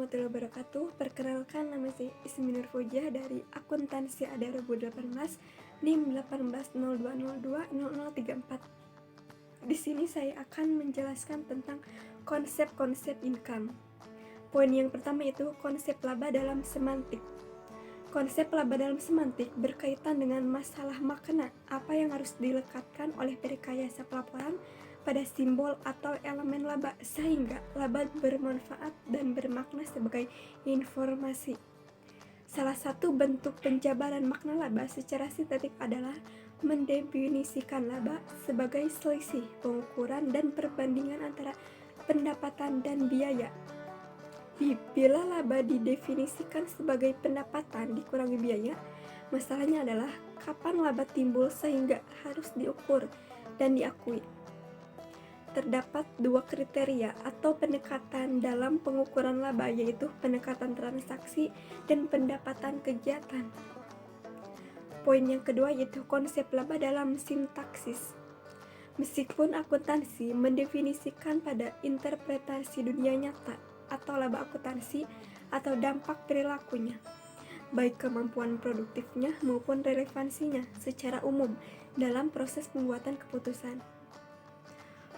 warahmatullahi wabarakatuh. Perkenalkan, nama saya Ismi Nur Fojah dari Akuntansi AD 2018 NIM 1802020034. Di sini saya akan menjelaskan tentang konsep-konsep income. Poin yang pertama itu konsep laba dalam semantik. Konsep laba dalam semantik berkaitan dengan masalah makna apa yang harus dilekatkan oleh perekayasa pelaporan pada simbol atau elemen laba sehingga laba bermanfaat dan bermakna sebagai informasi. Salah satu bentuk penjabaran makna laba secara sintetik adalah mendefinisikan laba sebagai selisih pengukuran dan perbandingan antara pendapatan dan biaya. Bila laba didefinisikan sebagai pendapatan dikurangi biaya, masalahnya adalah kapan laba timbul sehingga harus diukur dan diakui. Terdapat dua kriteria atau pendekatan dalam pengukuran laba, yaitu pendekatan transaksi dan pendapatan kegiatan. Poin yang kedua yaitu konsep laba dalam sintaksis. Meskipun akuntansi mendefinisikan pada interpretasi dunia nyata atau laba akuntansi atau dampak perilakunya, baik kemampuan produktifnya maupun relevansinya secara umum dalam proses pembuatan keputusan.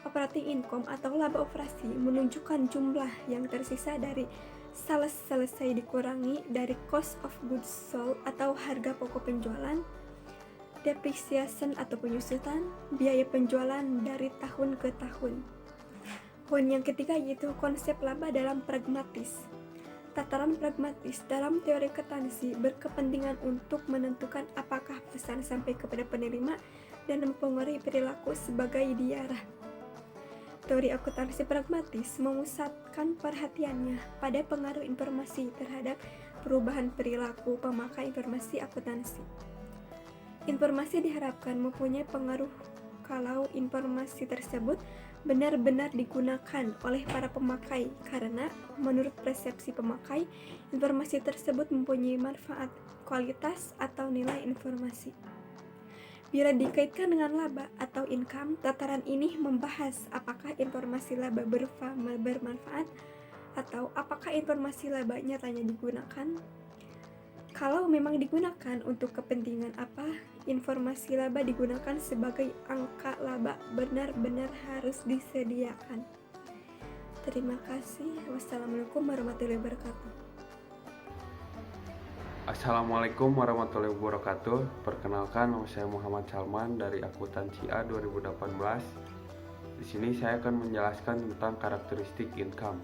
Operating income atau laba operasi menunjukkan jumlah yang tersisa dari sales selesai dikurangi dari cost of goods sold atau harga pokok penjualan, depreciation atau penyusutan, biaya penjualan dari tahun ke tahun. Poin yang ketiga yaitu konsep laba dalam pragmatis. Tataran pragmatis dalam teori akuntansi berkepentingan untuk menentukan apakah pesan sampai kepada penerima dan mempengaruhi perilaku sebagai diarah. Teori akuntansi pragmatis memusatkan perhatiannya pada pengaruh informasi terhadap perubahan perilaku pemakai informasi akuntansi. Informasi diharapkan mempunyai pengaruh kalau informasi tersebut benar-benar digunakan oleh para pemakai, karena menurut persepsi pemakai, informasi tersebut mempunyai manfaat, kualitas, atau nilai informasi. Bila dikaitkan dengan laba atau income, tataran ini membahas apakah informasi laba bermanfaat atau apakah informasi laba nyatanya digunakan. Kalau memang digunakan untuk kepentingan apa, informasi laba digunakan sebagai angka laba benar-benar harus disediakan. Terima kasih. Wassalamualaikum warahmatullahi wabarakatuh. Assalamualaikum warahmatullahi wabarakatuh. Perkenalkan, nama saya Muhammad Salman dari Akuntansi A 2018. Di sini saya akan menjelaskan tentang karakteristik income.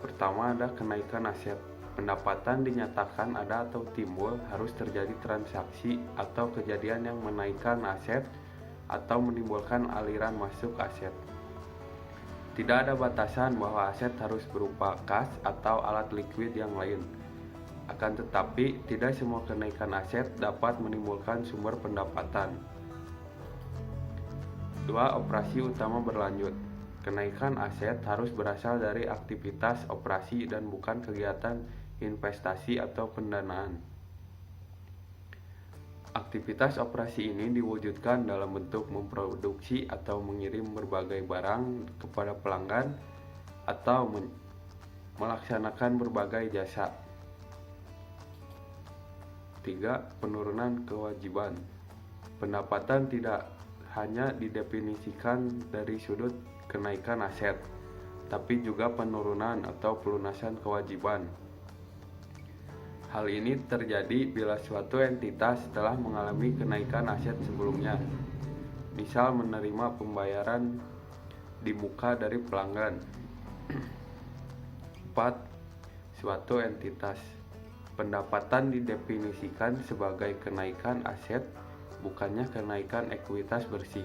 Pertama ada kenaikan aset. Pendapatan dinyatakan ada atau timbul harus terjadi transaksi atau kejadian yang menaikkan aset atau menimbulkan aliran masuk aset. Tidak ada batasan bahwa aset harus berupa kas atau alat liquid yang lain. Akan tetapi, tidak semua kenaikan aset dapat menimbulkan sumber pendapatan. 2. Operasi utama berlanjut. Kenaikan aset harus berasal dari aktivitas operasi dan bukan kegiatan investasi atau pendanaan. Aktivitas operasi ini diwujudkan dalam bentuk memproduksi atau mengirim berbagai barang kepada pelanggan atau melaksanakan berbagai jasa. 3. Penurunan kewajiban. Pendapatan tidak hanya didefinisikan dari sudut kenaikan aset, tapi juga penurunan atau pelunasan kewajiban. Hal ini terjadi bila suatu entitas telah mengalami kenaikan aset sebelumnya, misal menerima pembayaran di muka dari pelanggan. 4. Suatu entitas. Pendapatan didefinisikan sebagai kenaikan aset, bukannya kenaikan ekuitas bersih.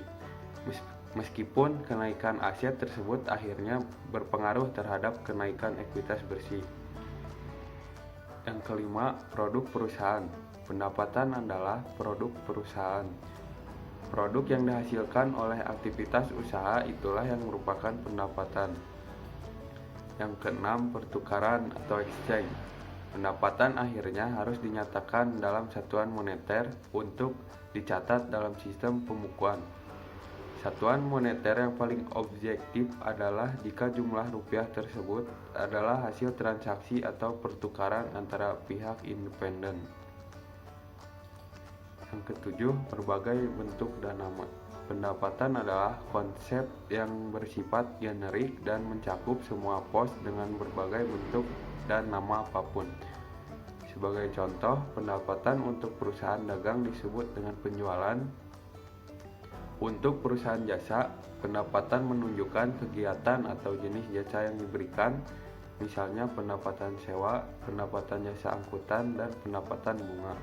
Meskipun kenaikan aset tersebut akhirnya berpengaruh terhadap kenaikan ekuitas bersih. Yang kelima, produk perusahaan. Pendapatan adalah produk perusahaan. Produk yang dihasilkan oleh aktivitas usaha itulah yang merupakan pendapatan. Yang keenam, pertukaran atau exchange. Pendapatan akhirnya harus dinyatakan dalam satuan moneter untuk dicatat dalam sistem pembukuan. Satuan moneter yang paling objektif adalah jika jumlah rupiah tersebut adalah hasil transaksi atau pertukaran antara pihak independen. Yang ketujuh, berbagai bentuk dana. Pendapatan adalah konsep yang bersifat generik dan mencakup semua pos dengan berbagai bentuk dan nama apapun. Sebagai contoh, pendapatan untuk perusahaan dagang disebut dengan penjualan. Untuk perusahaan jasa, pendapatan menunjukkan kegiatan atau jenis jasa yang diberikan, misalnya pendapatan sewa, pendapatan jasa angkutan, dan pendapatan bunga.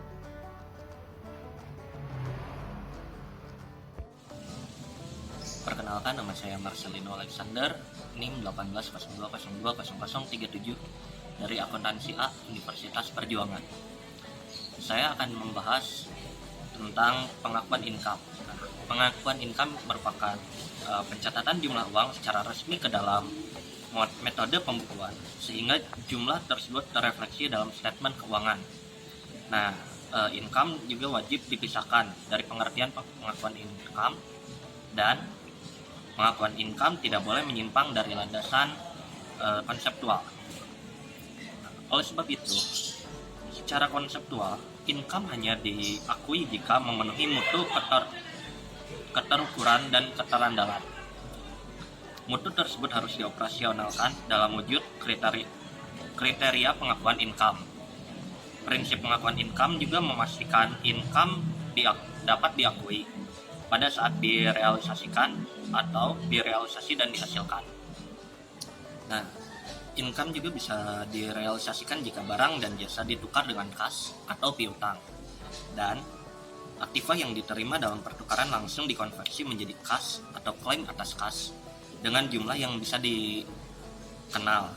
Perkenalkan, nama saya Marcelino Alexander, NIM 1802020037 dari Akuntansi A, Universitas Perjuangan. Saya akan membahas tentang pengakuan income. Pengakuan income merupakan pencatatan jumlah uang secara resmi ke dalam metode pembukuan, sehingga jumlah tersebut terrefleksi dalam statement keuangan. Nah, income juga wajib dipisahkan dari pengertian pengakuan income, dan pengakuan income tidak boleh menyimpang dari landasan konseptual. Oleh sebab itu, secara konseptual, income hanya diakui jika memenuhi mutu keterukuran dan keterandalan. Mutu tersebut harus dioperasionalkan dalam wujud kriteria pengakuan income. Prinsip pengakuan income juga memastikan income dapat diakui pada saat direalisasikan atau direalisasi dan dihasilkan. Nah, income juga bisa direalisasikan jika barang dan jasa ditukar dengan kas atau piutang, dan aktiva yang diterima dalam pertukaran langsung dikonversi menjadi kas atau klaim atas kas dengan jumlah yang bisa dikenal.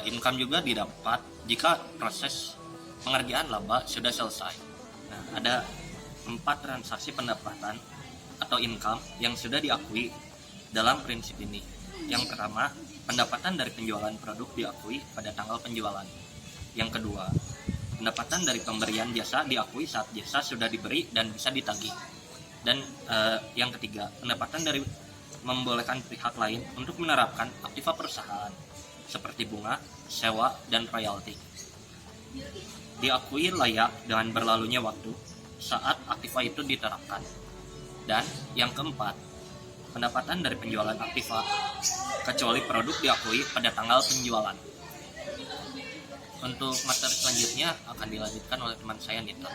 Income juga didapat jika proses pengerjaan laba sudah selesai. Nah, ada 4 transaksi pendapatan atau income yang sudah diakui dalam prinsip ini. Yang pertama, pendapatan dari penjualan produk diakui pada tanggal penjualan. Yang kedua, pendapatan dari pemberian jasa diakui saat jasa sudah diberi dan bisa ditagih. Dan yang ketiga, pendapatan dari membolehkan pihak lain untuk menerapkan aktiva perusahaan seperti bunga, sewa, dan royalti. Diakui layak dengan berlalunya waktu saat aktiva itu diterapkan. Dan yang keempat, pendapatan dari penjualan aktiva kecuali produk diakui pada tanggal penjualan. Untuk materi selanjutnya akan dilanjutkan oleh teman saya, Nita.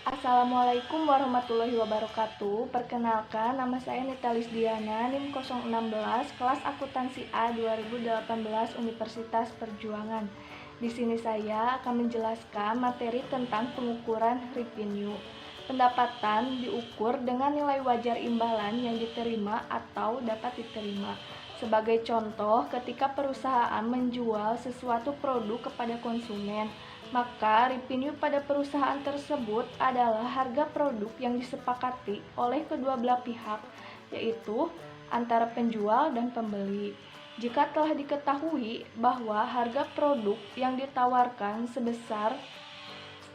Assalamualaikum warahmatullahi wabarakatuh. Perkenalkan, nama saya Nita Lisdiana, NIM 016, kelas Akuntansi A 2018 Universitas Perjuangan. Di sini saya akan menjelaskan materi tentang pengukuran revenue. Pendapatan diukur dengan nilai wajar imbalan yang diterima atau dapat diterima. Sebagai contoh, ketika perusahaan menjual sesuatu produk kepada konsumen, maka revenue pada perusahaan tersebut adalah harga produk yang disepakati oleh kedua belah pihak, yaitu antara penjual dan pembeli. Jika telah diketahui bahwa harga produk yang ditawarkan sebesar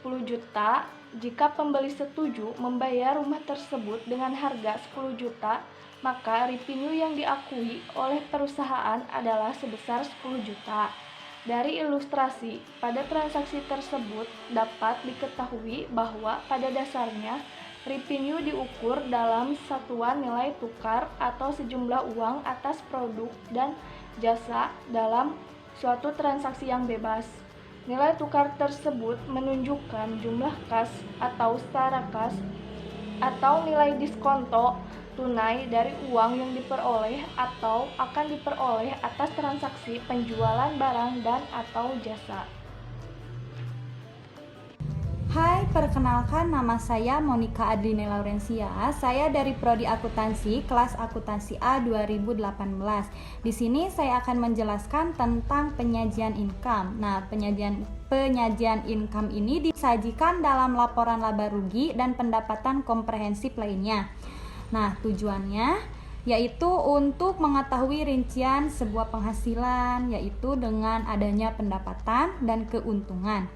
10 juta, jika pembeli setuju membayar rumah tersebut dengan harga 10 juta, maka revenue yang diakui oleh perusahaan adalah sebesar 10 juta. Dari ilustrasi pada transaksi tersebut dapat diketahui bahwa pada dasarnya revenue diukur dalam satuan nilai tukar atau sejumlah uang atas produk dan jasa dalam suatu transaksi yang bebas. Nilai tukar tersebut menunjukkan jumlah kas atau setara kas atau nilai diskonto tunai dari uang yang diperoleh atau akan diperoleh atas transaksi penjualan barang dan atau jasa. Hai, perkenalkan nama saya Monica Adrine Laurencia. Saya dari Prodi Akuntansi, kelas Akuntansi A 2018. Di sini saya akan menjelaskan tentang penyajian income. Nah, penyajian income ini disajikan dalam laporan laba rugi dan pendapatan komprehensif lainnya. Nah, tujuannya yaitu untuk mengetahui rincian sebuah penghasilan, yaitu dengan adanya pendapatan dan keuntungan.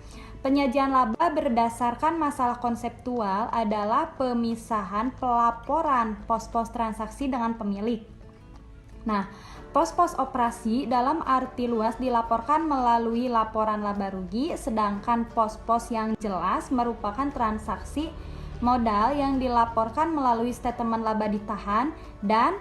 Penyajian laba berdasarkan masalah konseptual adalah pemisahan pelaporan pos-pos transaksi dengan pemilik. Nah, pos-pos operasi dalam arti luas dilaporkan melalui laporan laba rugi, sedangkan pos-pos yang jelas merupakan transaksi modal yang dilaporkan melalui statement laba ditahan dan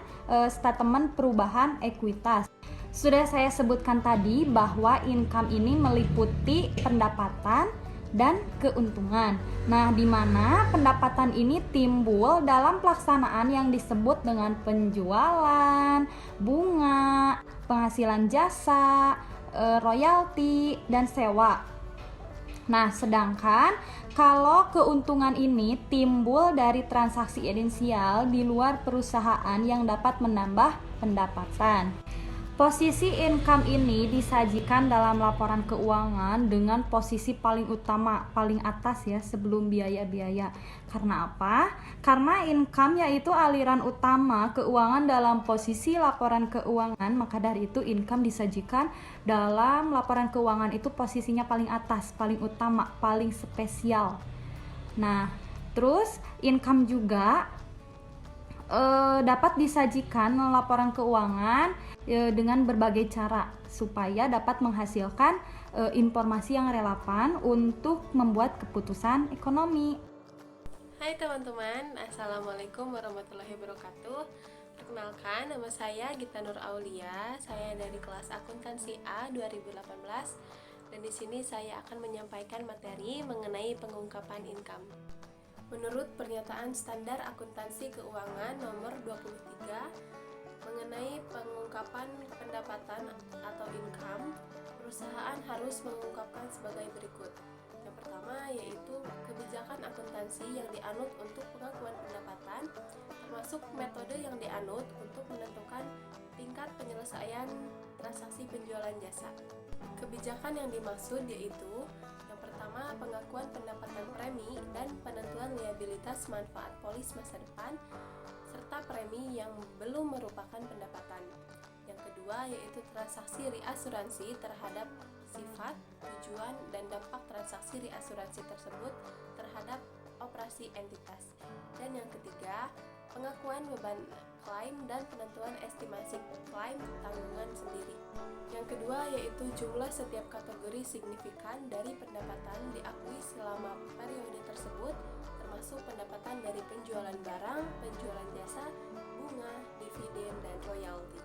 statement perubahan ekuitas. Sudah saya sebutkan tadi bahwa income ini meliputi pendapatan dan keuntungan. Nah, di mana pendapatan ini timbul dalam pelaksanaan yang disebut dengan penjualan, bunga, penghasilan jasa, royalti, dan sewa. Nah, sedangkan kalau keuntungan ini timbul dari transaksi esensial di luar perusahaan yang dapat menambah pendapatan. Posisi income ini disajikan dalam laporan keuangan dengan posisi paling utama, paling atas ya, sebelum biaya-biaya. Karena apa? Karena income yaitu aliran utama keuangan dalam posisi laporan keuangan, maka dari itu income disajikan dalam laporan keuangan itu posisinya paling atas, paling utama, paling spesial. Nah, terus income juga dapat disajikan laporan keuangan dengan berbagai cara supaya dapat menghasilkan informasi yang relevan untuk membuat keputusan ekonomi. Hai teman-teman, Assalamualaikum warahmatullahi wabarakatuh. Perkenalkan, nama saya Gita Nur Aulia. Saya dari kelas Akuntansi A 2018 dan di sini saya akan menyampaikan materi mengenai pengungkapan income. Menurut pernyataan standar akuntansi keuangan nomor 23 mengenai pengungkapan pendapatan atau income, perusahaan harus mengungkapkan sebagai berikut. Yang pertama yaitu kebijakan akuntansi yang dianut untuk pengakuan pendapatan, termasuk metode yang dianut untuk menentukan tingkat penyelesaian transaksi penjualan jasa. Kebijakan yang dimaksud yaitu pertama, pengakuan pendapatan premi dan penentuan liabilitas manfaat polis masa depan serta premi yang belum merupakan pendapatan. Yang kedua yaitu transaksi reasuransi terhadap sifat, tujuan, dan dampak transaksi reasuransi tersebut terhadap operasi entitas. Dan yang ketiga, pengakuan beban klaim dan penentuan estimasi klaim tanggungan sendiri. Yang kedua yaitu jumlah setiap kategori signifikan dari pendapatan diakui selama periode tersebut, termasuk pendapatan dari penjualan barang, penjualan jasa, bunga, dividen, dan royalti.